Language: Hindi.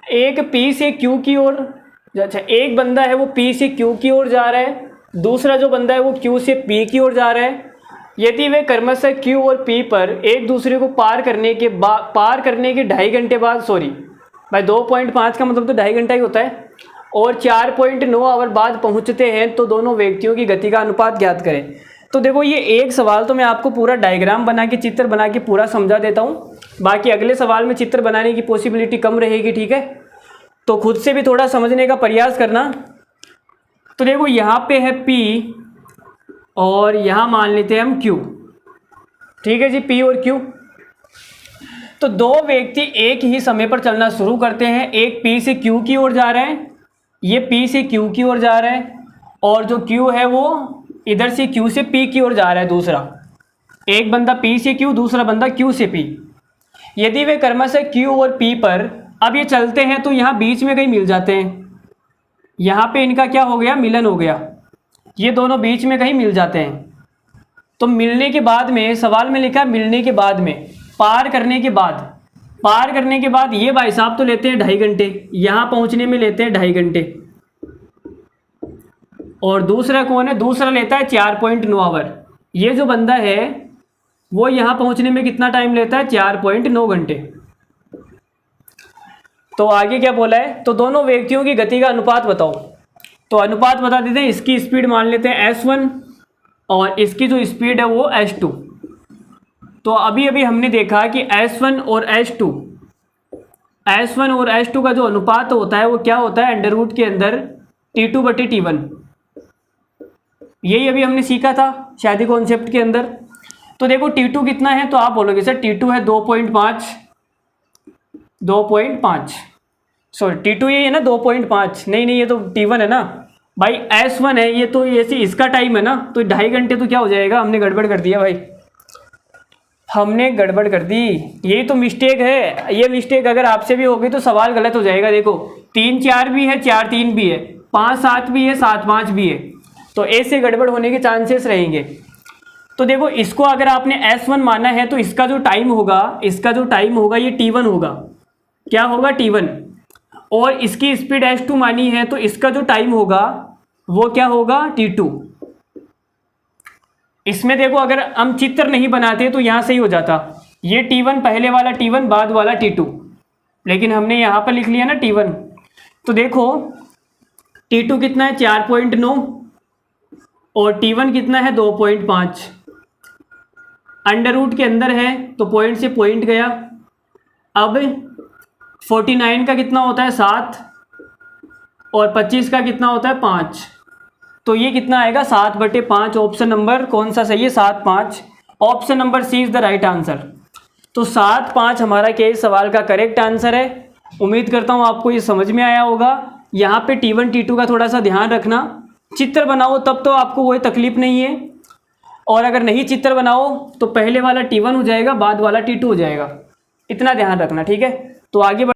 एक P से Q की ओर, अच्छा एक बंदा है वो P से Q की ओर जा रहा है, दूसरा जो बंदा है वो Q से P की ओर जा रहा है। यदि वे क्रमशः Q और P पर एक दूसरे को पार करने के 2.5 घंटे बाद, सॉरी भाई 2.5 का मतलब तो 2.5 घंटा ही होता है, और 4.9 आवर बाद पहुंचते हैं तो दोनों व्यक्तियों की गति का अनुपात ज्ञात करें। तो देखो ये एक सवाल तो मैं आपको पूरा डायग्राम बना के, चित्र बना के पूरा समझा देता हूँ, बाकी अगले सवाल में चित्र बनाने की पॉसिबिलिटी कम रहेगी, ठीक है। तो खुद से भी थोड़ा समझने का प्रयास करना। तो देखो यहाँ पे है P और यहाँ मान लेते हैं हम Q, ठीक है जी, P और Q। तो दो व्यक्ति एक ही समय पर चलना शुरू करते हैं, एक P से Q की ओर जा रहे हैं, ये P से Q की ओर जा रहा है, और जो Q है वो इधर से Q से P की ओर जा रहा है। दूसरा एक बंदा P से Q, दूसरा बंदा Q से P। यदि वे क्रमशः Q और P पर अब ये चलते हैं तो यहाँ बीच में कहीं मिल जाते हैं, यहाँ पे इनका क्या हो गया, मिलन हो गया, ये दोनों बीच में कहीं मिल जाते हैं। तो मिलने के बाद में, सवाल में लिखा मिलने के बाद में, पार करने के बाद ये भाई साहब तो लेते हैं 2.5 घंटे, यहाँ पहुँचने में लेते हैं 2.5 घंटे, और दूसरा कौन है, दूसरा लेता है 4.9 आवर। ये जो बंदा है वो यहाँ पहुँचने में कितना टाइम लेता है, 4.9 घंटे। तो आगे क्या बोला है, तो दोनों व्यक्तियों की गति का अनुपात बताओ। तो अनुपात बता देते हैं, इसकी स्पीड मान लेते हैं S1 और इसकी जो स्पीड है वो S2। तो अभी अभी हमने देखा कि S1 और S2 का जो अनुपात होता है वो क्या होता है, अंडर रूट के अंदर T2/T1। यही अभी हमने सीखा था शायद कॉन्सेप्ट के अंदर। तो देखो T2 कितना है, तो आप बोलोगे सर T2 है 2.5, सॉरी T2 ये है ना 2.5, नहीं ये तो T1 है ना भाई, S1 है ये, तो ऐसे इसका टाइम है ना, तो 2.5 घंटे तो क्या हो जाएगा, हमने गड़बड़ कर दिया भाई, हमने गड़बड़ कर दी, यही तो मिस्टेक है। ये मिस्टेक अगर आपसे भी होगी तो सवाल गलत हो जाएगा। देखो 3-4 भी है, 4-3 भी है, 5-7 भी है, 7-5 भी है, तो ऐसे गड़बड़ होने के चांसेस रहेंगे। तो देखो इसको अगर आपने S1 माना है तो इसका जो टाइम होगा ये T1 होगा, क्या होगा, T1। और इसकी स्पीड S2 मानी है तो इसका जो टाइम होगा वो क्या होगा, T2। इसमें देखो अगर हम चित्र नहीं बनाते तो यहाँ सही हो जाता, ये T1 पहले वाला T1, बाद वाला T2, लेकिन हमने यहाँ पर लिख लिया ना T1। तो देखो T2 कितना है, 4.9, और T1 कितना है, 2.5। अंडर रूट के अंदर है तो पॉइंट से पॉइंट गया। अब 49 का कितना होता है, 7, और 25 का कितना होता है, 5। तो ये कितना आएगा, 7/5। ऑप्शन नंबर कौन सा सही है, 7-5। Option number C is the right answer. तो 7-5 हमारा के इस सवाल का करेक्ट आंसर है। उम्मीद करता हूँ आपको ये समझ में आया होगा। यहाँ पे T1 T2 का थोड़ा सा ध्यान रखना, चित्र बनाओ तब तो आपको कोई तकलीफ नहीं है, और अगर नहीं चित्र बनाओ तो पहले वाला T1 हो जाएगा, बाद वाला T2 हो जाएगा, इतना ध्यान रखना, ठीक है। तो आगे